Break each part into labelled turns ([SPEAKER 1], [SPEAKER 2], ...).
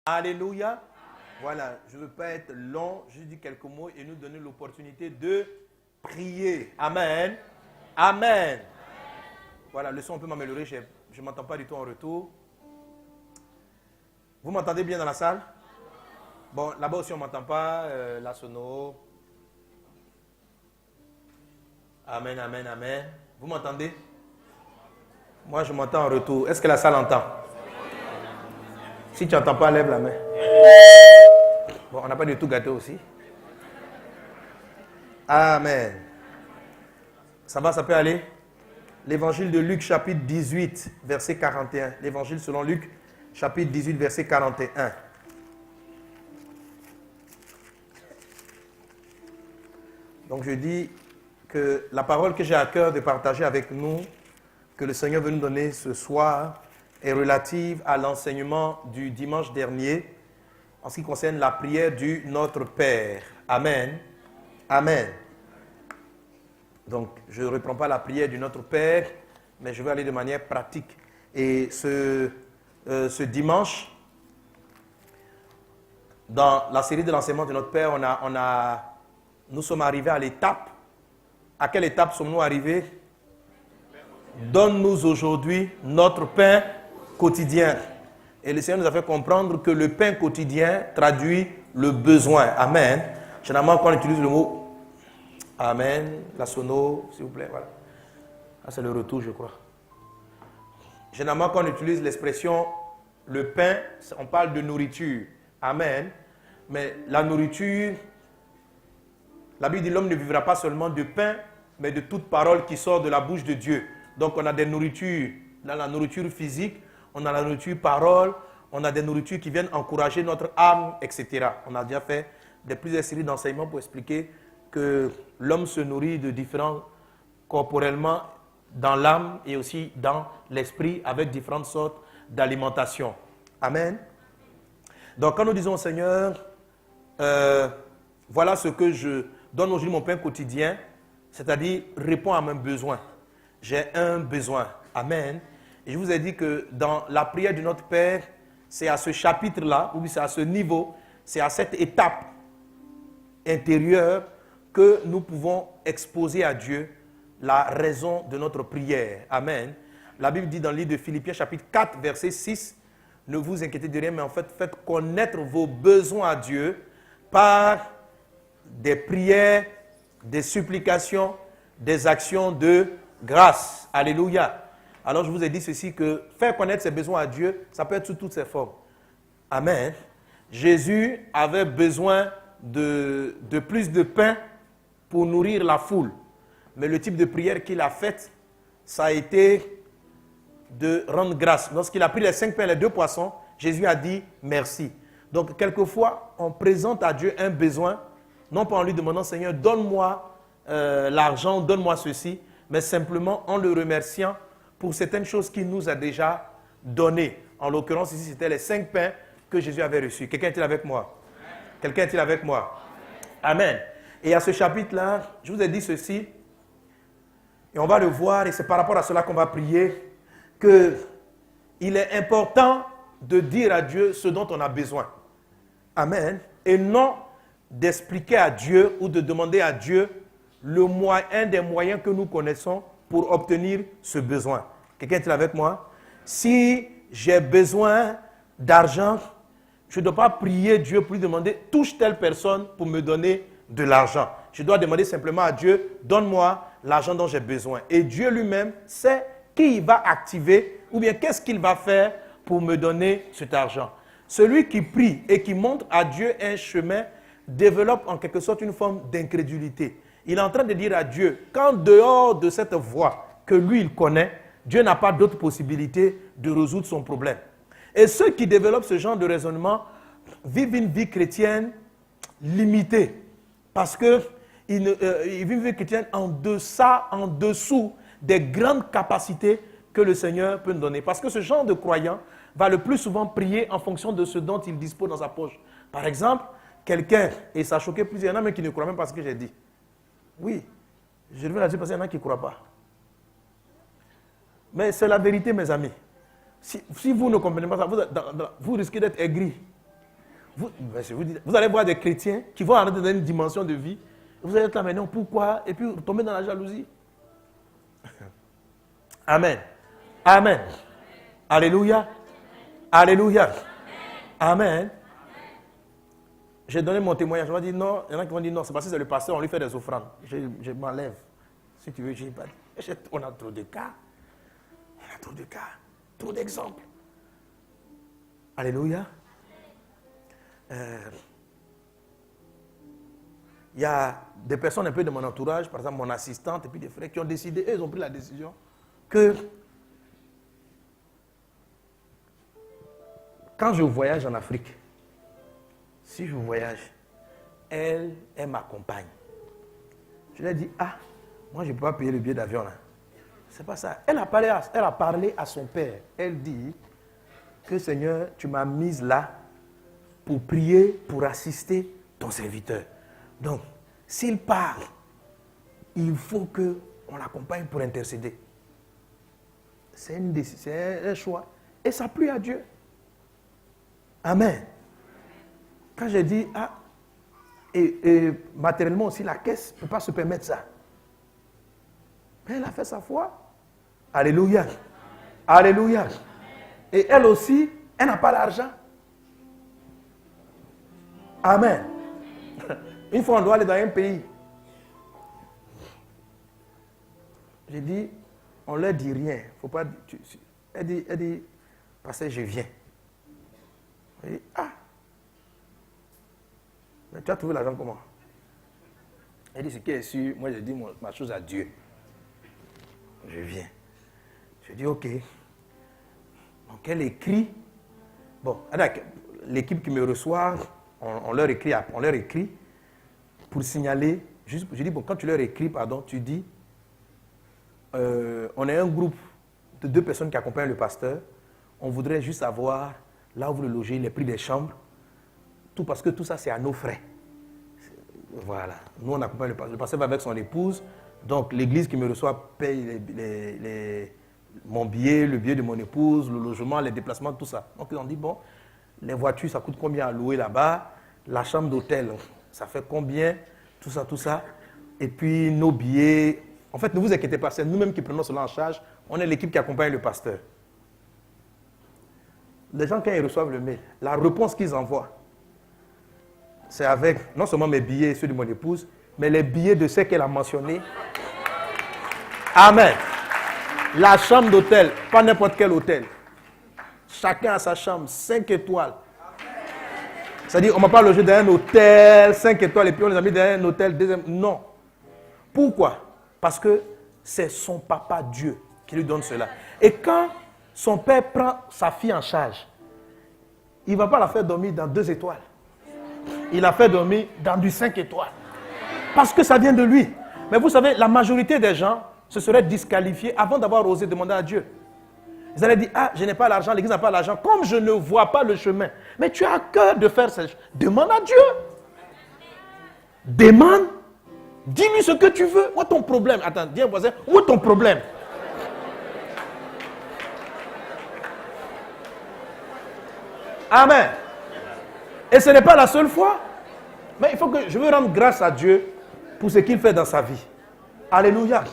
[SPEAKER 1] Alléluia. Voilà, je ne veux pas être long, je dis quelques mots et nous donner l'opportunité de prier. Amen. Amen. Voilà, le son peut m'améliorer, je ne m'entends pas du tout en retour. Vous m'entendez bien dans la salle? Bon, là-bas aussi on ne m'entend pas, la sono. Amen, amen, amen. Vous m'entendez? Moi je m'entends en retour. Est-ce que la salle entend? Si tu n'entends pas, lève la main. Bon, on n'a pas du tout gâté aussi. Amen. Ça va, ça peut aller? L'évangile de Luc, chapitre 18, verset 41. L'évangile selon Luc, chapitre 18, verset 41. Donc je dis que la parole que j'ai à cœur de partager avec nous, que le Seigneur veut nous donner ce soir, est relative à l'enseignement du dimanche dernier en ce qui concerne la prière du Notre Père. Amen. Amen. Donc, je ne reprends pas la prière du Notre Père, mais je vais aller de manière pratique. Et ce dimanche, dans la série de l'enseignement de Notre Père, nous sommes arrivés à l'étape. À quelle étape sommes-nous arrivés? Donne-nous aujourd'hui notre pain quotidien. Et le Seigneur nous a fait comprendre que le pain quotidien traduit le besoin. Amen. Généralement, quand on utilise le mot Amen, la sono, s'il vous plaît, voilà. Ah, c'est le retour, je crois. Généralement, quand on utilise l'expression le pain, on parle de nourriture. Amen. Mais la nourriture, la Bible dit l'homme ne vivra pas seulement de pain, mais de toute parole qui sort de la bouche de Dieu. Donc, on a des nourritures, dans la nourriture physique, on a la nourriture parole, on a des nourritures qui viennent encourager notre âme, etc. On a déjà fait plusieurs séries d'enseignements pour expliquer que l'homme se nourrit de différents corporellement dans l'âme et aussi dans l'esprit avec différentes sortes d'alimentation. Amen. Donc quand nous disons au Seigneur, voilà ce que je donne aujourd'hui mon pain quotidien, c'est-à-dire réponds à mes besoins. J'ai un besoin. Amen. Et je vous ai dit que dans la prière de notre Père, c'est à ce chapitre-là, ou c'est à ce niveau, c'est à cette étape intérieure que nous pouvons exposer à Dieu la raison de notre prière. Amen. La Bible dit dans le livre de Philippiens, chapitre 4, verset 6, ne vous inquiétez de rien, mais en fait, faites connaître vos besoins à Dieu par des prières, des supplications, des actions de grâce. Alléluia. Alors je vous ai dit ceci, que faire connaître ses besoins à Dieu, ça peut être sous toutes ses formes. Amen. Jésus avait besoin de plus de pain pour nourrir la foule. Mais le type de prière qu'il a faite, ça a été de rendre grâce. Lorsqu'il a pris les 5 pains et les 2 poissons, Jésus a dit merci. Donc quelquefois, on présente à Dieu un besoin, non pas en lui demandant, Seigneur, donne-moi l'argent, donne-moi ceci, mais simplement en le remerciant pour certaines choses qu'il nous a déjà données. En l'occurrence, ici, c'était les 5 pains que Jésus avait reçus. Quelqu'un est-il avec moi? Quelqu'un est-il avec moi? Amen. Et à ce chapitre-là, je vous ai dit ceci, et on va le voir, et c'est par rapport à cela qu'on va prier, qu'il est important de dire à Dieu ce dont on a besoin. Amen. Et non d'expliquer à Dieu ou de demander à Dieu un des moyens que nous connaissons pour obtenir ce besoin. Quelqu'un est-il avec moi? Si j'ai besoin d'argent, je ne dois pas prier Dieu pour lui demander « touche telle personne pour me donner de l'argent ». Je dois demander simplement à Dieu « donne-moi l'argent dont j'ai besoin ». Et Dieu lui-même sait qui il va activer ou bien qu'est-ce qu'il va faire pour me donner cet argent. Celui qui prie et qui montre à Dieu un chemin développe en quelque sorte une forme d'incrédulité. Il est en train de dire à Dieu qu'en dehors de cette voie que lui, il connaît, Dieu n'a pas d'autre possibilité de résoudre son problème. Et ceux qui développent ce genre de raisonnement vivent une vie chrétienne limitée. Parce qu'ils vivent une vie chrétienne en dessous des grandes capacités que le Seigneur peut nous donner. Parce que ce genre de croyant va le plus souvent prier en fonction de ce dont il dispose dans sa poche. Par exemple, quelqu'un, et ça a choqué plusieurs, il y en a même qui ne croient même pas ce que j'ai dit. Oui, je vais la dire parce qu'il y en a qui ne croient pas. Mais c'est la vérité, mes amis. Si vous ne comprenez pas ça, vous risquez d'être aigris. Vous allez voir des chrétiens qui vont entrer dans une dimension de vie. Vous allez être là maintenant, pourquoi? Et puis tomber dans la jalousie. Amen. Amen. Alléluia. Alléluia. Amen. J'ai donné mon témoignage. Je vais dire non. Il y en a qui vont dire non, c'est parce que c'est le pasteur, on lui fait des offrandes. Je m'enlève. Si tu veux, je n'ai pas dit. On a trop de cas. On a trop de cas. Trop d'exemples. Alléluia. Il y a des personnes un peu de mon entourage, par exemple mon assistante et puis des frères qui ont décidé, eux, ils ont pris la décision que quand je voyage en Afrique, si je voyage, elle m'accompagne. Je lui ai dit, moi je ne peux pas payer le billet d'avion là. C'est pas ça. Elle a parlé à son père. Elle dit que Seigneur, tu m'as mise là pour prier, pour assister ton serviteur. Donc, s'il parle, il faut qu'on l'accompagne pour intercéder. C'est une décision, c'est un choix. Et ça plie à Dieu. Amen. Quand j'ai dit, et matériellement aussi, la caisse ne peut pas se permettre ça. Mais elle a fait sa foi. Alléluia. Alléluia. Et elle aussi, elle n'a pas d'argent. Amen. Une fois, on doit aller dans un pays. J'ai dit, on ne leur dit rien. Faut pas, elle dit, parce que je viens. J'ai dit, mais tu as trouvé l'argent comment? Elle dit, ce qui est sûr, moi j'ai dit ma chose à Dieu. Je viens. Je dis, ok. Donc elle écrit. Bon, l'équipe qui me reçoit, on leur écrit pour signaler. Je dis, bon, quand tu leur écris, tu dis, on est un groupe de 2 personnes qui accompagnent le pasteur. On voudrait juste savoir là où vous le logez, les prix des chambres. Tout parce que tout ça, c'est à nos frais. Voilà. Nous, on accompagne le pasteur. Le pasteur va avec son épouse. Donc, l'église qui me reçoit paye mon billet, le billet de mon épouse, le logement, les déplacements, tout ça. Donc, ils ont dit, bon, les voitures, ça coûte combien à louer là-bas? La chambre d'hôtel, ça fait combien? Tout ça. Et puis, nos billets. En fait, ne vous inquiétez pas, c'est nous-mêmes qui prenons cela en charge. On est l'équipe qui accompagne le pasteur. Les gens, quand ils reçoivent le mail, la réponse qu'ils envoient, c'est avec non seulement mes billets et ceux de mon épouse, mais les billets de ceux qu'elle a mentionnés. Amen. La chambre d'hôtel, pas n'importe quel hôtel. Chacun a sa chambre, 5 étoiles. C'est-à-dire, on ne m'a pas logé dans un hôtel, 5 étoiles, et puis on les a mis dans un hôtel, deuxième. Non. Pourquoi? Parce que c'est son papa Dieu qui lui donne cela. Et quand son père prend sa fille en charge, il ne va pas la faire dormir dans 2 étoiles. Il la fait dormir dans du 5 étoiles. Parce que ça vient de lui. Mais vous savez, la majorité des gens se seraient disqualifiés avant d'avoir osé demander à Dieu. Ils allaient dire, je n'ai pas l'argent, l'église n'a pas l'argent. Comme je ne vois pas le chemin. Mais tu as à cœur de faire ça. Demande à Dieu. Demande. Dis-lui ce que tu veux. Où est ton problème? Attends, dis à voisin, où est ton problème? Amen. Et ce n'est pas la seule fois. Mais il faut que je veux rendre grâce à Dieu pour ce qu'il fait dans sa vie. Alléluia.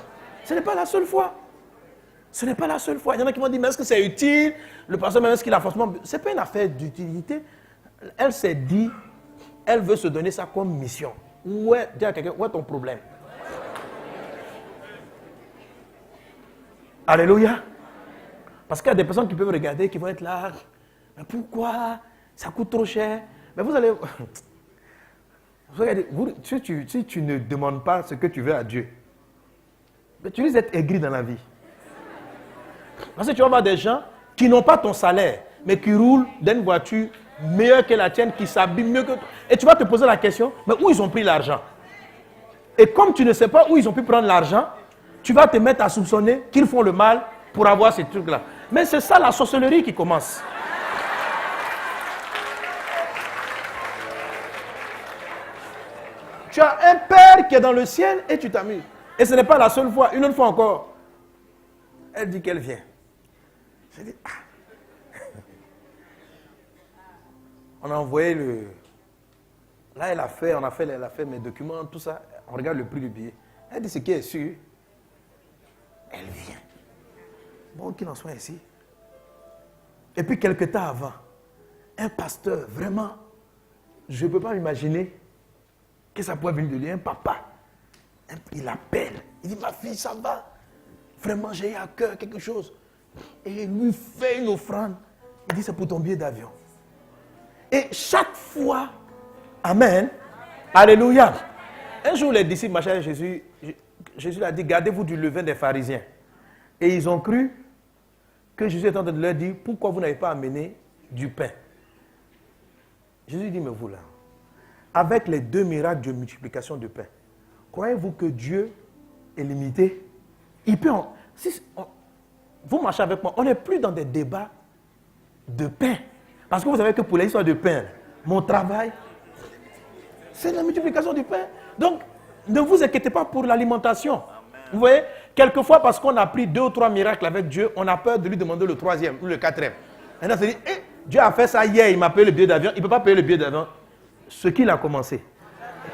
[SPEAKER 1] Ce n'est pas la seule fois. Ce n'est pas la seule fois. Il y en a qui m'ont dit, mais est-ce que c'est utile? Le pasteur, même est-ce qu'il a forcément... Ce n'est pas une affaire d'utilité. Elle s'est dit, elle veut se donner ça comme mission. Dis à quelqu'un, où est ton problème? Alléluia. Parce qu'il y a des personnes qui peuvent regarder, qui vont être là. Mais pourquoi? Ça coûte trop cher. Mais vous allez... Regardez, si tu ne demandes pas ce que tu veux à Dieu, mais tu risques d'être aigri dans la vie. Parce que tu vas voir des gens qui n'ont pas ton salaire, mais qui roulent dans une voiture meilleure que la tienne, qui s'habillent mieux que toi. Et tu vas te poser la question, mais où ils ont pris l'argent? Et comme tu ne sais pas où ils ont pu prendre l'argent, tu vas te mettre à soupçonner qu'ils font le mal pour avoir ces trucs-là. Mais c'est ça la sorcellerie qui commence. Tu as un père qui est dans le ciel et tu t'amuses. Et ce n'est pas la seule fois, une autre fois encore. Elle dit qu'elle vient. Je dis, On a envoyé le... Là, elle a fait mes documents, tout ça. On regarde le prix du billet. Elle dit, ce qui est sûr, elle vient. Bon, qu'il en soit ici. Et puis, quelque temps avant, un pasteur, vraiment, je ne peux pas m'imaginer que ça pourrait venir de lui, un papa. Il appelle, il dit, ma fille, ça va. Vraiment, j'ai à cœur quelque chose. Et il lui fait une offrande. Il dit, c'est pour ton billet d'avion. Et chaque fois, amen, alléluia. Un jour, les disciples marchaient avec Jésus. Jésus a dit, gardez-vous du levain des pharisiens. Et ils ont cru que Jésus était en train de leur dire, pourquoi vous n'avez pas amené du pain? Jésus dit, mais vous là, avec les 2 miracles de multiplication de pain, croyez-vous que Dieu est limité? Il peut vous marchez avec moi, on n'est plus dans des débats de pain. Parce que vous savez que pour l'histoire de pain, mon travail, c'est la multiplication du pain. Donc, ne vous inquiétez pas pour l'alimentation. Vous voyez, quelquefois, parce qu'on a pris 2 ou 3 miracles avec Dieu, on a peur de lui demander le 3e ou le 4e. Maintenant, on se dit, Dieu a fait ça hier, il m'a payé le billet d'avion, il ne peut pas payer le billet d'avion. Ce qu'il a commencé.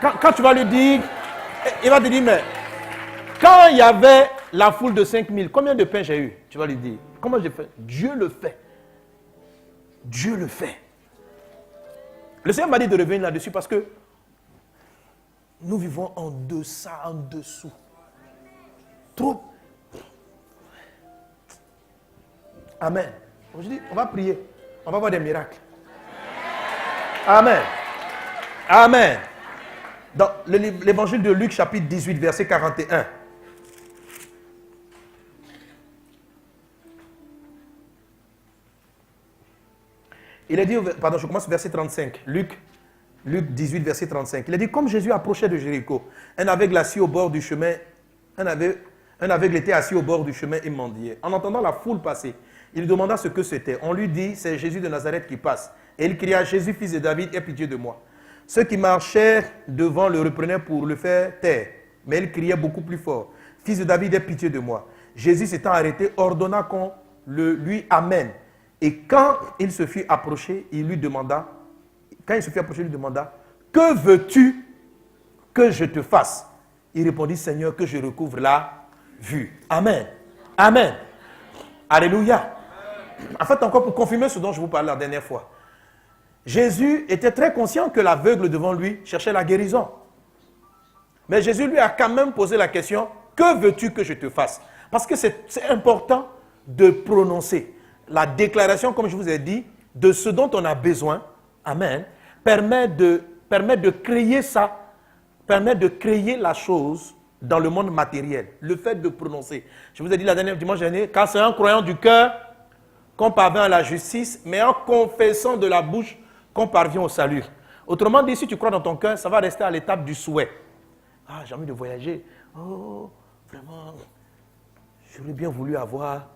[SPEAKER 1] Quand tu vas lui dire, il va te dire, mais quand il y avait la foule de 5000, combien de pain j'ai eu? Tu vas lui dire, comment j'ai fait? Dieu le fait. Dieu le fait. Le Seigneur m'a dit de revenir là-dessus parce que nous vivons en deçà, en dessous. Trop. Amen. Aujourd'hui, on va prier. On va voir des miracles. Amen. Amen. Dans l'évangile de Luc, chapitre 18, verset 41. Il a dit, pardon, je commence verset 35. Luc 18, verset 35. Il a dit, comme Jésus approchait de Jéricho, un aveugle assis au bord du chemin, un aveugle était assis au bord du chemin et mendiait. En entendant la foule passer, il demanda ce que c'était. On lui dit, c'est Jésus de Nazareth qui passe. Et il cria, Jésus, fils de David, aie pitié de moi. Ceux qui marchaient devant le reprenaient pour le faire taire. Mais il criait beaucoup plus fort, fils de David, aie pitié de moi. Jésus s'étant arrêté, ordonna qu'on le lui amène. Et quand il se fut approché, il lui demanda, que veux-tu que je te fasse? Il répondit, Seigneur, que je recouvre la vue. Amen. Amen. Alléluia. En fait, encore pour confirmer ce dont je vous parlais la dernière fois, Jésus était très conscient que l'aveugle devant lui cherchait la guérison. Mais Jésus lui a quand même posé la question, que veux-tu que je te fasse? Parce que c'est important de prononcer. La déclaration, comme je vous ai dit, de ce dont on a besoin, amen, permet de créer ça, permet de créer la chose dans le monde matériel. Le fait de prononcer. Je vous ai dit la dernière dimanche dernier, car c'est en croyant du cœur qu'on parvient à la justice, mais en confessant de la bouche qu'on parvient au salut. Autrement dit, si tu crois dans ton cœur, ça va rester à l'étape du souhait. Ah, j'ai envie de voyager. Oh, vraiment, j'aurais bien voulu avoir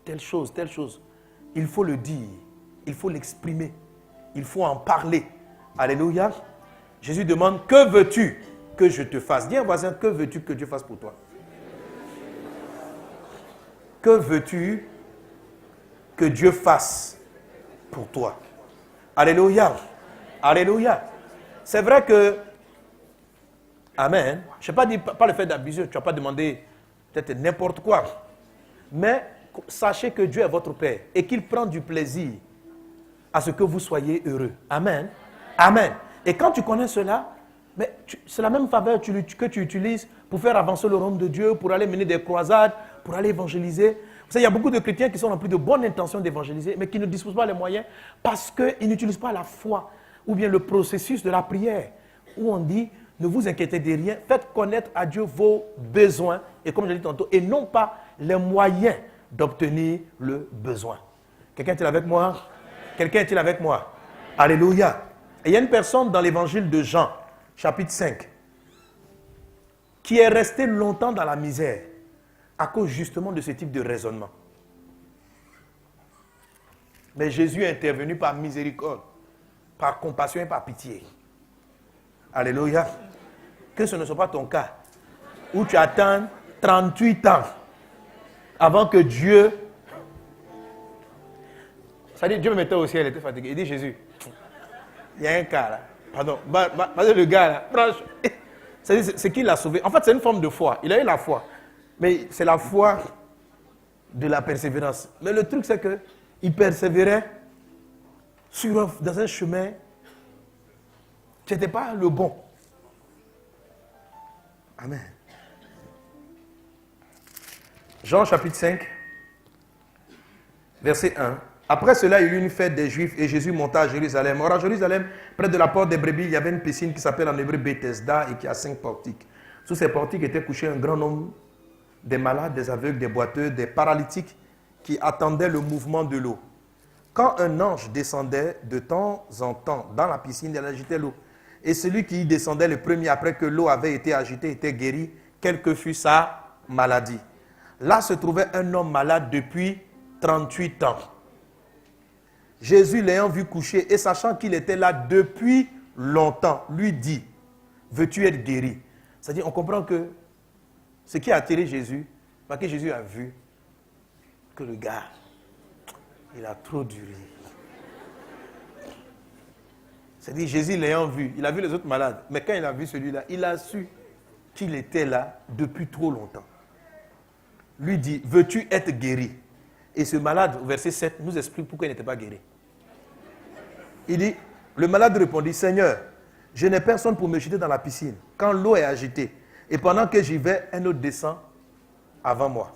[SPEAKER 1] telle chose, telle chose. Il faut le dire, il faut l'exprimer, il faut en parler. Alléluia. Jésus demande, que veux-tu que je te fasse? Dis à un voisin, que veux-tu que Dieu fasse pour toi? Que veux-tu que Dieu fasse pour toi? Alléluia. Alléluia. C'est vrai que, amen, je n'ai pas dit, pas le fait d'abuser, tu ne vas pas demander peut-être n'importe quoi. Mais sachez que Dieu est votre Père et qu'il prend du plaisir à ce que vous soyez heureux. Amen. Amen. Et quand tu connais cela, c'est la même faveur que tu utilises pour faire avancer le royaume de Dieu, pour aller mener des croisades, pour aller évangéliser. Vous savez, il y a beaucoup de chrétiens qui sont remplis de bonnes intentions d'évangéliser, mais qui ne disposent pas les moyens parce qu'ils n'utilisent pas la foi ou bien le processus de la prière, où on dit, ne vous inquiétez de rien, faites connaître à Dieu vos besoins, et comme je l'ai dit tantôt, et non pas les moyens d'obtenir le besoin. Quelqu'un est-il avec moi? Quelqu'un est-il avec moi? Alléluia. Et il y a une personne dans l'évangile de Jean, chapitre 5, qui est restée longtemps dans la misère à cause justement de ce type de raisonnement. Mais Jésus est intervenu par miséricorde, par compassion et par pitié. Alléluia. Que ce ne soit pas ton cas, où tu attends 38 ans avant que Dieu... Ça dit, Dieu me mettait au ciel, il était fatigué. Il dit, Jésus, il y a un cas là. Pardon, le gars là, franchement. C'est qui l'a sauvé. En fait, c'est une forme de foi. Il a eu la foi. Mais c'est la foi de la persévérance. Mais le truc, c'est qu'il persévérait dans un chemin qui n'était pas le bon. Amen. Jean chapitre 5, verset 1. Après cela, il y eut une fête des Juifs et Jésus monta à Jérusalem. Or, à Jérusalem, près de la porte des brebis, il y avait une piscine qui s'appelle en hébreu Bethesda et qui a 5 portiques. Sous ces portiques était couché un grand nombre des malades, des aveugles, des boiteux, des paralytiques qui attendaient le mouvement de l'eau. Quand un ange descendait de temps en temps dans la piscine, il agitait l'eau. Et celui qui y descendait le premier après que l'eau avait été agitée était guéri, quelle que fût sa maladie. Là se trouvait un homme malade depuis 38 ans. Jésus l'ayant vu coucher et sachant qu'il était là depuis longtemps, lui dit, veux-tu être guéri? C'est-à-dire, on comprend que ce qui a attiré Jésus, parce que Jésus a vu que le gars, il a trop duré. C'est-à-dire, Jésus l'ayant vu, il a vu les autres malades, mais quand il a vu celui-là, il a su qu'il était là depuis trop longtemps. Lui dit, veux-tu être guéri? Et ce malade, au verset 7, nous explique pourquoi il n'était pas guéri. Il dit, le malade répondit, Seigneur, je n'ai personne pour me jeter dans la piscine quand l'eau est agitée. Et pendant que j'y vais, un autre descend avant moi.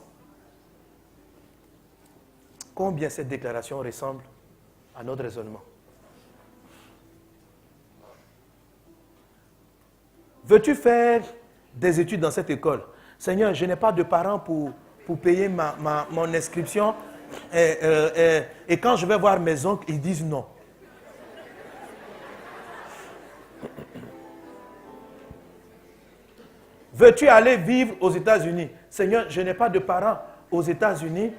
[SPEAKER 1] Combien cette déclaration ressemble à notre raisonnement? Veux-tu faire des études dans cette école? Seigneur, je n'ai pas de parents pour payer mon inscription. Et quand je vais voir mes oncles, ils disent non. Veux-tu aller vivre aux États-Unis? Seigneur, je n'ai pas de parents aux États-Unis.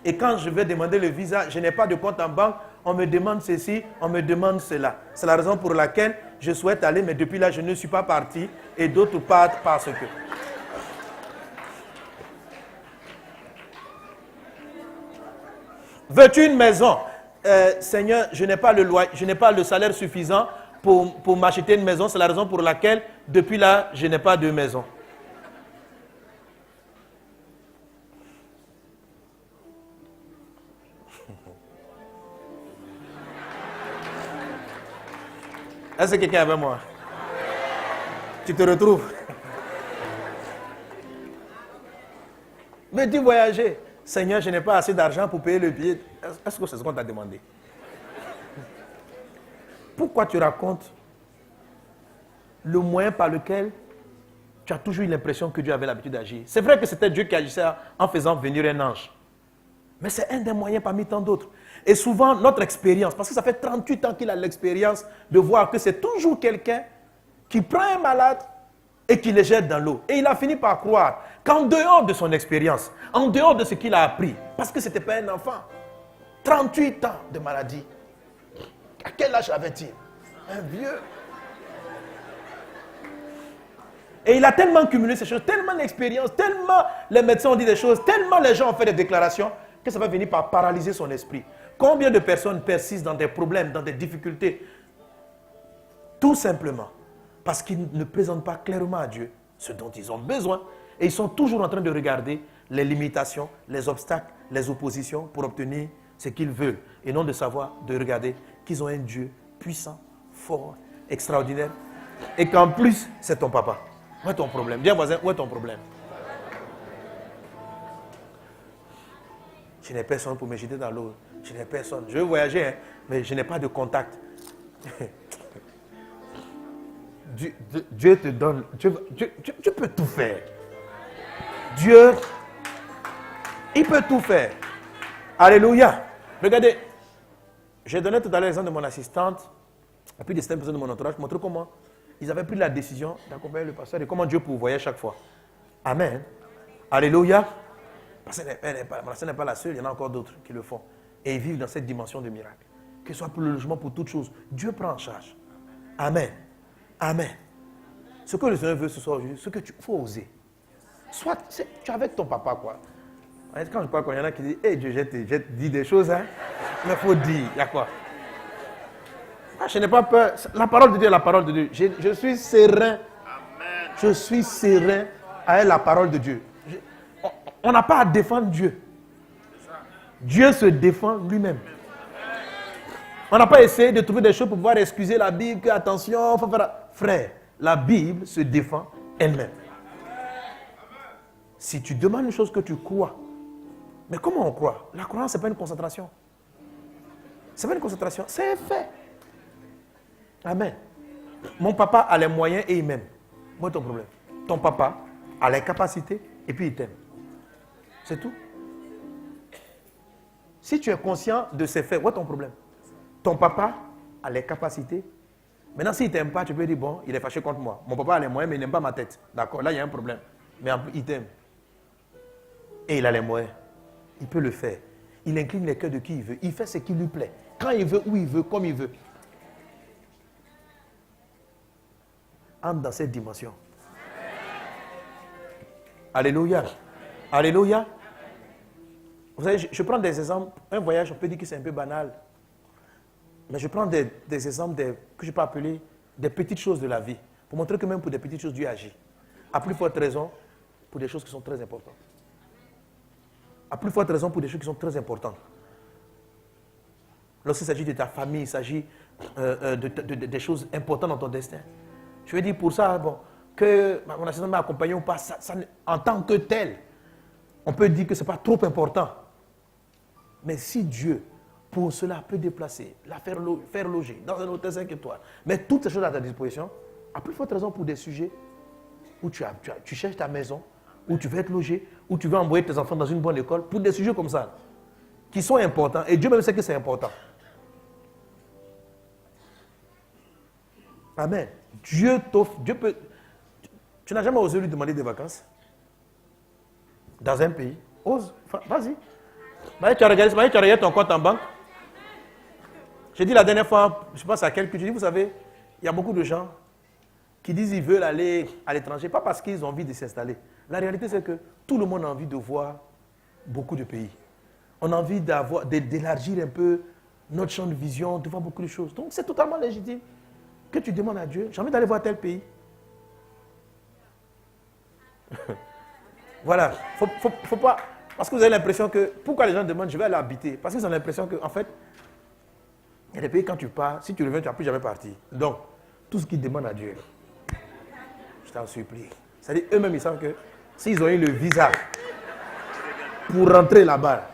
[SPEAKER 1] Et quand je vais demander le visa, je n'ai pas de compte en banque. On me demande ceci, on me demande cela. C'est la raison pour laquelle je souhaite aller, mais depuis là, je ne suis pas parti. Et d'autres partent parce que... Veux-tu une maison? Seigneur, je n'ai pas le loyer, je n'ai pas le salaire suffisant pour m'acheter une maison. C'est la raison pour laquelle, depuis là, je n'ai pas de maison. Est-ce que quelqu'un est avec moi? Tu te retrouves? Veux-tu voyager? Seigneur, je n'ai pas assez d'argent pour payer le billet. Est-ce que c'est ce qu'on t'a demandé? Pourquoi tu racontes le moyen par lequel tu as toujours eu l'impression que Dieu avait l'habitude d'agir? C'est vrai que c'était Dieu qui agissait en faisant venir un ange. Mais c'est un des moyens parmi tant d'autres. Et souvent, notre expérience, parce que ça fait 38 ans qu'il a l'expérience de voir que c'est toujours quelqu'un qui prend un malade et qui le jette dans l'eau. Et il a fini par croire qu'en dehors de son expérience, en dehors de ce qu'il a appris, parce que ce n'était pas un enfant, 38 ans de maladie, à quel âge avait-il? Un vieux. Et il a tellement cumulé ces choses, tellement d'expérience, tellement les médecins ont dit des choses, tellement les gens ont fait des déclarations, que ça va venir par paralyser son esprit. Combien de personnes persistent dans des problèmes, dans des difficultés? Tout simplement parce qu'ils ne présentent pas clairement à Dieu ce dont ils ont besoin. Et ils sont toujours en train de regarder les limitations, les obstacles, les oppositions pour obtenir ce qu'ils veulent. Et non de savoir, de regarder qu'ils ont un Dieu puissant, fort, extraordinaire. Et qu'en plus, c'est ton papa. Où est ton problème? Dis voisin, où est ton problème? Je n'ai personne pour me jeter dans l'eau. Je n'ai personne. Je veux voyager, hein, mais je n'ai pas de contact. Dieu te donne. Tu peux tout faire. Dieu, il peut tout faire. Alléluia. Regardez, j'ai donné tout à l'heure l'exemple de mon assistante, et puis de certaines personnes de mon entourage, pour montrer comment ils avaient pris la décision d'accompagner le pasteur et comment Dieu pourvoyait chaque fois. Amen. Alléluia. Parce que ce n'est pas la seule, il y en a encore d'autres qui le font. Et ils vivent dans cette dimension de miracle. Que ce soit pour le logement, pour toute chose, Dieu prend en charge. Amen. Amen. Ce que le Seigneur veut ce soir, ce que tu faut oser. Soit, tu es avec ton papa, quoi. Quand je parle, il y en a qui disent, hey, Dieu, j'ai dit des choses, hein. Mais il faut dire, il y a quoi? Ah, je n'ai pas peur. La parole de Dieu est la parole de Dieu. Je suis serein. Amen. Je suis serein avec la parole de Dieu. On n'a pas à défendre Dieu. Dieu se défend lui-même. On n'a pas essayé de trouver des choses pour pouvoir excuser la Bible. Attention, faut faire... Frère, la Bible se défend elle-même. Si tu demandes une chose que tu crois, mais comment on croit? La croyance, ce n'est pas une concentration. Ce n'est pas une concentration, c'est un fait. Amen. Mon papa a les moyens et il m'aime. Moi, ton problème. Ton papa a les capacités et puis il t'aime. C'est tout. Si tu es conscient de ces faits, what est ton problème? Ton papa a les capacités. Maintenant, s'il ne t'aime pas, tu peux dire, bon, il est fâché contre moi. Mon papa a les moyens, mais il n'aime pas ma tête. D'accord, là, il y a un problème. Mais il t'aime. Et il a les moyens. Il peut le faire. Il incline les cœurs de qui il veut. Il fait ce qui lui plaît. Quand il veut, où il veut, comme il veut. Entre dans cette dimension. Alléluia. Alléluia. Vous savez, je prends des exemples. Un voyage, on peut dire que c'est un peu banal. Mais je prends des exemples que je peux appeler des petites choses de la vie. Pour montrer que même pour des petites choses, Dieu agit. À plus forte raison, pour des choses qui sont très importantes. À plus forte raison, pour des choses qui sont très importantes. Lorsqu'il s'agit de ta famille, il s'agit des choses importantes dans ton destin. Je veux dire pour ça, bon, que mon assistant m'a accompagné ou pas, en tant que tel, on peut dire que ce n'est pas trop important. Mais si Dieu, pour cela, peut déplacer, la faire loger dans un hôtel 5 étoiles, mettre toutes ces choses à ta disposition, à plus forte raison pour des sujets où tu cherches ta maison, où tu veux être logé, où tu veux envoyer tes enfants dans une bonne école, pour des sujets comme ça, qui sont importants. Et Dieu même sait que c'est important. Amen. Dieu t'offre, Dieu peut... Tu n'as jamais osé lui demander des vacances dans un pays? Ose, vas-y. Tu as regardé ton compte en banque. J'ai dit la dernière fois, je pense à quelqu'un, j'ai dit, vous savez, il y a beaucoup de gens qui disent qu'ils veulent aller à l'étranger, pas parce qu'ils ont envie de s'installer. La réalité, c'est que tout le monde a envie de voir beaucoup de pays. On a envie d'élargir un peu notre champ de vision, de voir beaucoup de choses. Donc, c'est totalement légitime que tu demandes à Dieu, j'ai envie d'aller voir tel pays. Voilà, faut pas... Parce que vous avez l'impression que... Pourquoi les gens demandent, je vais aller habiter? Parce qu'ils ont l'impression qu'en fait, il y a des pays, quand tu pars, si tu reviens, tu n'as plus jamais parti. Donc, tout ce qu'ils demandent à Dieu, je t'en supplie. C'est-à-dire, eux-mêmes, ils savent que s'ils ont eu le visa pour rentrer là-bas,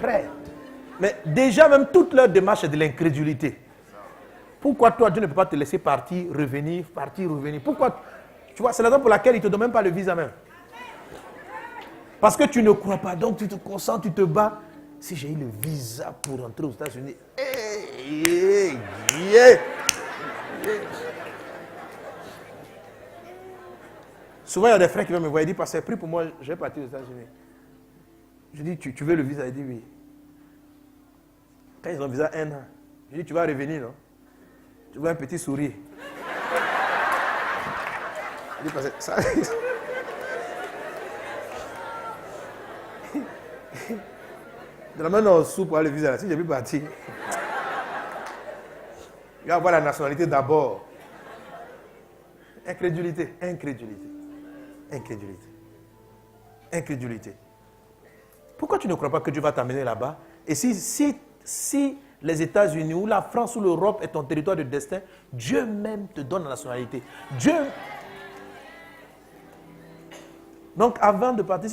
[SPEAKER 1] frère, mais déjà, même toute leur démarche est de l'incrédulité. Pourquoi toi, Dieu ne peut pas te laisser partir, revenir? Pourquoi? Tu vois, c'est la raison pour laquelle il ne te donne même pas le visa même. Parce que tu ne crois pas, donc tu te concentres, tu te bats. Si j'ai eu le visa pour rentrer aux États-Unis, Souvent, il y a des frères qui viennent me voir et disent, pasteur, prie pour moi, je vais partir aux États-Unis. Je dis, tu veux le visa? Il dit oui. Quand ils ont le visa 1 an, je dis, tu vas revenir, non? Tu vois un petit sourire. Je dis, pasteur, ça... De la main au sous pour aller le visa, si j'ai pu partir. Il va avoir la nationalité d'abord. Incrédulité. Pourquoi tu ne crois pas que Dieu va t'amener là-bas? Et si les États-Unis ou la France ou l'Europe est ton territoire de destin, Dieu même te donne la nationalité. Dieu... Donc avant de partir,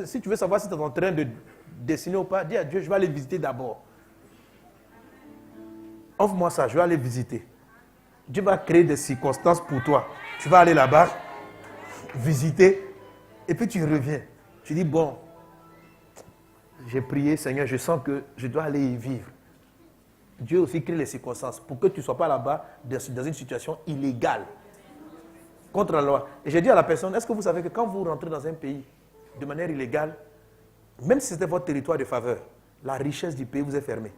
[SPEAKER 1] si tu veux savoir si tu es en train de dessiner ou pas, dis à Dieu, je vais aller visiter d'abord. Offre-moi ça, je vais aller visiter. Dieu va créer des circonstances pour toi. Tu vas aller là-bas, visiter, et puis tu reviens. Tu dis, bon, j'ai prié, Seigneur, je sens que je dois aller y vivre. Dieu aussi crée les circonstances pour que tu ne sois pas là-bas dans une situation illégale, contre la loi. Et j'ai dit à la personne, est-ce que vous savez que quand vous rentrez dans un pays de manière illégale, même si c'était votre territoire de faveur, la richesse du pays vous est fermée.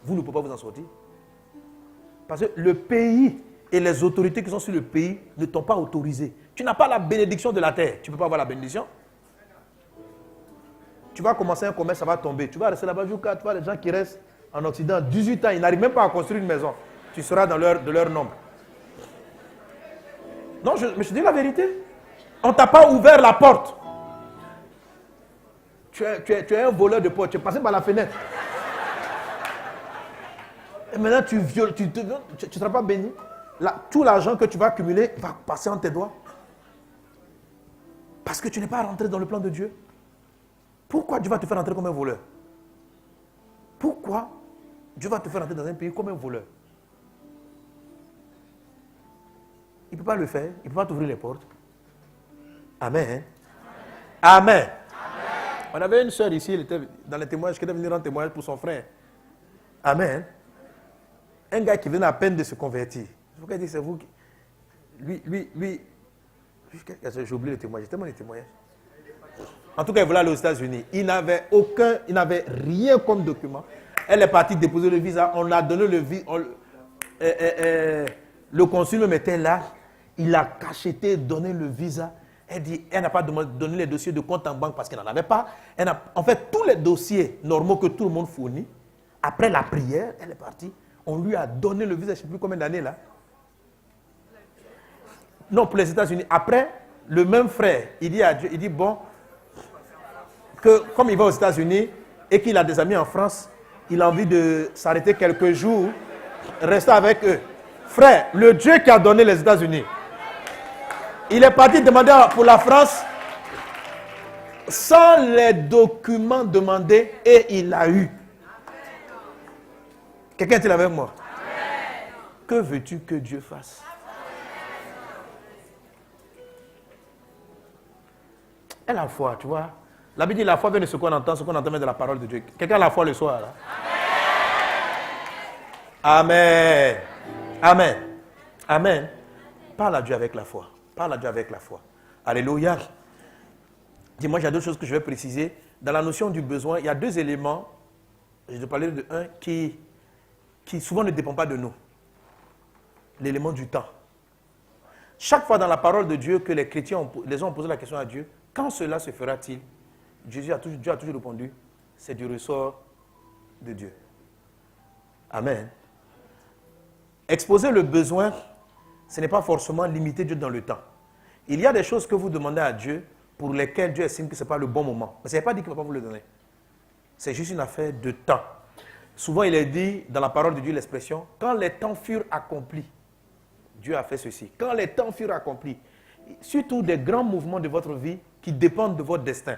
[SPEAKER 1] Vous ne pouvez pas vous en sortir. Parce que le pays et les autorités qui sont sur le pays ne t'ont pas autorisé. Tu n'as pas la bénédiction de la terre. Tu ne peux pas avoir la bénédiction. Tu vas commencer un commerce, ça va tomber. Tu vas rester là-bas jusqu'à toi, les gens qui restent. en Occident, 18 ans, ils n'arrivent même pas à construire une maison. Tu seras dans de leur nombre. Non, mais je te dis la vérité. On ne t'a pas ouvert la porte. Tu es un voleur de porte. Tu es passé par la fenêtre. Et maintenant, tu violes. Tu ne seras pas béni. Tout l'argent que tu vas accumuler va passer entre tes doigts. Parce que tu n'es pas rentré dans le plan de Dieu. Pourquoi Dieu va te faire rentrer comme un voleur? Pourquoi Dieu va te faire rentrer dans un pays comme un voleur? Il ne peut pas le faire. Il ne peut pas t'ouvrir les portes. Amen. Amen. Amen. On avait une soeur ici, elle était dans les témoignages, qui était venue rendre témoignage pour son frère. Amen. Un gars qui venait à peine de se convertir. Je vous dis, c'est vous qui... Lui, j'ai oublié le témoignage, tellement de témoignages. En tout cas, il voulait aller aux États-Unis. Il n'avait rien comme document. Elle est partie déposer le visa. On a donné le visa. Le consul me mettait là. Il a cacheté, donné le visa. Elle n'a pas donné les dossiers de compte en banque parce qu'elle n'en avait pas. En fait, tous les dossiers normaux que tout le monde fournit, après la prière, elle est partie. On lui a donné le visa, je ne sais plus combien d'années là. Non, pour les États-Unis. Après, le même frère, il dit à Dieu, il dit bon, que comme il va aux États-Unis et qu'il a des amis en France, il a envie de s'arrêter quelques jours, rester avec eux. Frère, le Dieu qui a donné les États-Unis, il est parti demander pour la France sans les documents demandés et il a eu. Quelqu'un est-il avec moi? Que veux-tu que Dieu fasse? Et la foi, tu vois. La Bible dit la foi vient de ce qu'on entend vient de la parole de Dieu. Quelqu'un a la foi le soir là? Amen. Amen. Amen. Parle à Dieu avec la foi. Parle à Dieu avec la foi. Alléluia. Dis-moi, il y a deux choses que je vais préciser. Dans la notion du besoin, il y a deux éléments. Je vais parler de un qui souvent ne dépend pas de nous. L'élément du temps. Chaque fois dans la parole de Dieu que les chrétiens, les gens ont posé la question à Dieu, quand cela se fera-t-il? Dieu a toujours répondu, c'est du ressort de Dieu. Amen. Exposer le besoin, ce n'est pas forcément limiter Dieu dans le temps. Il y a des choses que vous demandez à Dieu pour lesquelles Dieu estime que ce n'est pas le bon moment. Mais ça ne veut pas dire qu'il ne va pas vous le donner. C'est juste une affaire de temps. Souvent, il est dit dans la parole de Dieu l'expression, quand les temps furent accomplis, Dieu a fait ceci. Quand les temps furent accomplis, surtout des grands mouvements de votre vie qui dépendent de votre destin.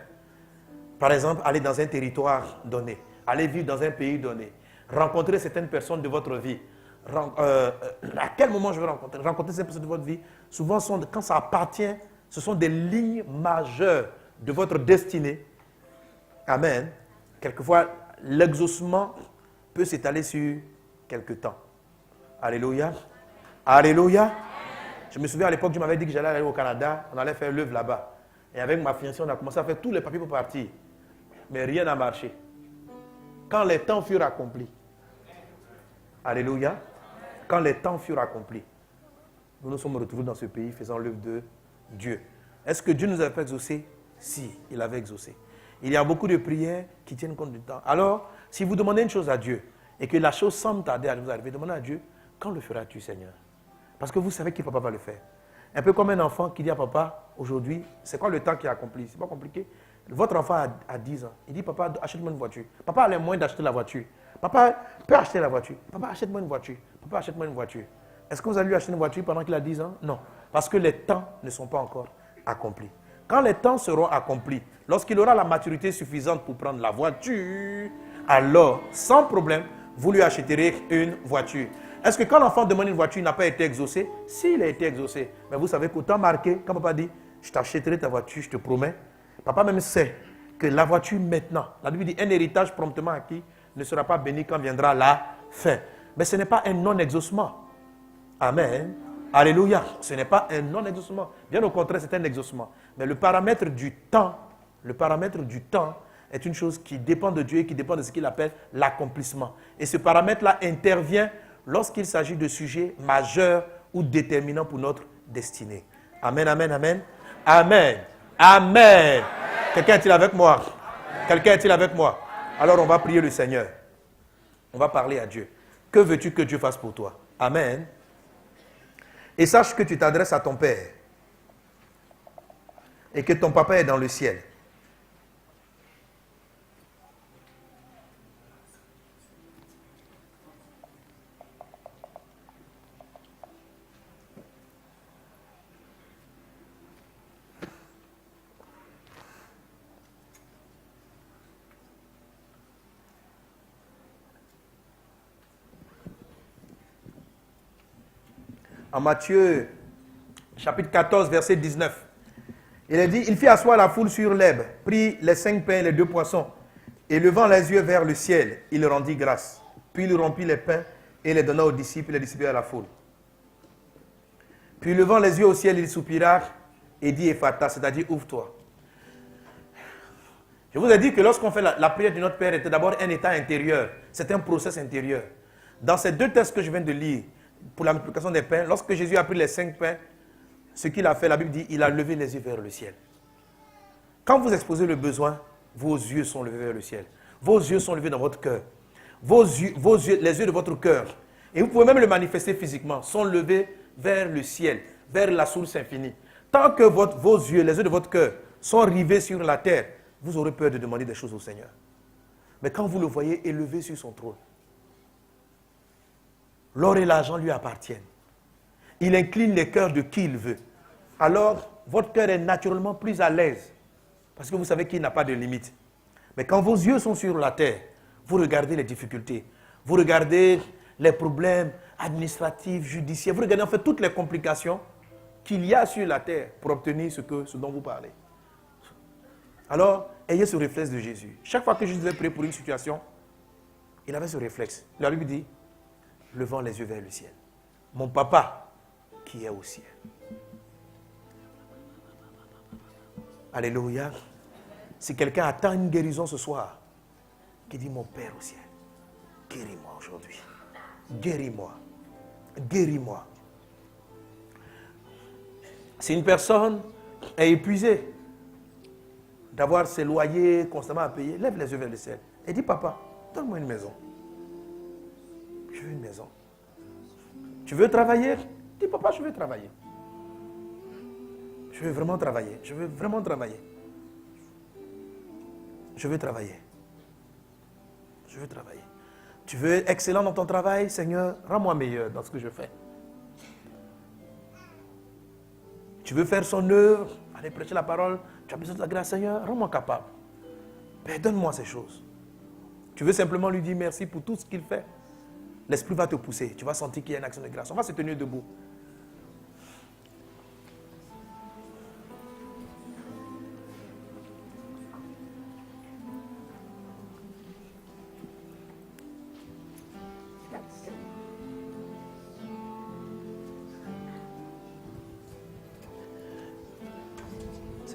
[SPEAKER 1] Par exemple, aller dans un territoire donné, aller vivre dans un pays donné, rencontrer certaines personnes de votre vie. À quel moment je vais rencontrer ces personnes de votre vie? Souvent, quand ça appartient, ce sont des lignes majeures de votre destinée. Amen. Quelquefois, l'exaucement peut s'étaler sur quelque temps. Alléluia. Alléluia. Je me souviens à l'époque, je m'avais dit que j'allais aller au Canada, on allait faire l'œuvre là-bas. Et avec ma fiancée, on a commencé à faire tous les papiers pour partir. Mais rien n'a marché. Quand les temps furent accomplis. Alléluia. Quand les temps furent accomplis. Nous nous sommes retrouvés dans ce pays faisant l'œuvre de Dieu. Est-ce que Dieu nous avait exaucé? Si, il avait exaucé. Il y a beaucoup de prières qui tiennent compte du temps. Alors, si vous demandez une chose à Dieu et que la chose semble tarder à vous arriver, demandez à Dieu, quand le feras-tu, Seigneur? Parce que vous savez que papa va le faire. Un peu comme un enfant qui dit à papa, aujourd'hui, c'est quoi le temps qui est accompli? C'est pas compliqué. Votre enfant a 10 ans. Il dit, papa, achète-moi une voiture. Papa a les moyens d'acheter la voiture. Papa peut acheter la voiture. Papa, achète-moi une voiture. Papa, achète-moi une voiture. Est-ce que vous allez lui acheter une voiture pendant qu'il a 10 ans? Non. Parce que les temps ne sont pas encore accomplis. Quand les temps seront accomplis, lorsqu'il aura la maturité suffisante pour prendre la voiture, alors, sans problème, vous lui achèterez une voiture. Est-ce que quand l'enfant demande une voiture, il n'a pas été exaucé? Si, il a été exaucé. Mais vous savez qu'au temps marqué, quand papa dit, je t'achèterai ta voiture, je te promets, papa même sait que la voiture maintenant, la Bible dit, un héritage promptement acquis ne sera pas béni quand viendra la fin. Mais ce n'est pas un non-exaucement. Amen. Alléluia. Ce n'est pas un non-exaucement. Bien au contraire, c'est un exaucement. Mais le paramètre du temps est une chose qui dépend de Dieu et qui dépend de ce qu'il appelle l'accomplissement. Et ce paramètre-là intervient lorsqu'il s'agit de sujets majeurs ou déterminants pour notre destinée. Amen, amen, amen. Amen. Amen. Quelqu'un est-il avec moi? Quelqu'un est-il avec moi? Alors on va prier le Seigneur. On va parler à Dieu. Que veux-tu que Dieu fasse pour toi? Amen. Et sache que tu t'adresses à ton Père. Et que ton papa est dans le ciel. En Matthieu, chapitre 14, verset 19. Il est dit, il fit asseoir la foule sur l'herbe, prit les 5 pains et les 2 poissons, et levant les yeux vers le ciel, il rendit grâce. Puis il rompit les pains et les donna aux disciples, et les disciples à la foule. Puis levant les yeux au ciel, il soupira et dit Ephata, c'est-à-dire ouvre-toi. Je vous ai dit que lorsqu'on fait la prière de notre Père, c'était d'abord un état intérieur, c'est un process intérieur. Dans ces 2 textes que je viens de lire, pour la multiplication des pains, lorsque Jésus a pris les 5 pains, ce qu'il a fait, la Bible dit, il a levé les yeux vers le ciel. Quand vous exposez le besoin, vos yeux sont levés vers le ciel. Vos yeux sont levés dans votre cœur. Vos yeux, les yeux de votre cœur, et vous pouvez même le manifester physiquement, sont levés vers le ciel, vers la source infinie. Tant que vos yeux, les yeux de votre cœur, sont rivés sur la terre, vous aurez peur de demander des choses au Seigneur. Mais quand vous le voyez élevé sur son trône, l'or et l'argent lui appartiennent. Il incline les cœurs de qui il veut. Alors, votre cœur est naturellement plus à l'aise. Parce que vous savez qu'il n'a pas de limite. Mais quand vos yeux sont sur la terre, vous regardez les difficultés. Vous regardez les problèmes administratifs, judiciaires. Vous regardez en fait toutes les complications qu'il y a sur la terre pour obtenir ce dont vous parlez. Alors, ayez ce réflexe de Jésus. Chaque fois que Jésus devait prier pour une situation, il avait ce réflexe. La Bible dit, levant les yeux vers le ciel. Mon papa qui est au ciel. Alléluia. Si quelqu'un attend une guérison ce soir, qui dit mon Père au ciel, guéris-moi aujourd'hui. Guéris-moi. Guéris-moi. Si une personne est épuisée d'avoir ses loyers constamment à payer, lève les yeux vers le ciel et dis papa, donne-moi une maison. Je veux une maison. Tu veux travailler? Dis papa, je veux travailler. Je veux vraiment travailler. Je veux vraiment travailler. Je veux travailler. Je veux travailler. Tu veux être excellent dans ton travail? Seigneur, rends-moi meilleur dans ce que je fais. Tu veux faire son œuvre, aller prêcher la parole, tu as besoin de la grâce, Seigneur, rends-moi capable. Père, donne-moi ces choses. Tu veux simplement lui dire merci pour tout ce qu'il fait. L'Esprit va te pousser. Tu vas sentir qu'il y a une action de grâce. On va se tenir debout.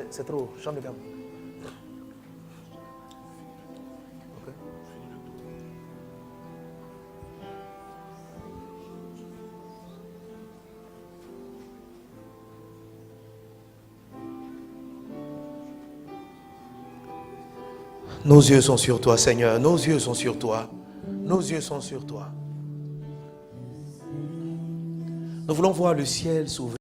[SPEAKER 1] C'est trop, chante de gamme. Okay. Nos yeux sont sur toi, Seigneur. Nos yeux sont sur toi. Nos yeux sont sur toi. Nous voulons voir le ciel s'ouvrir.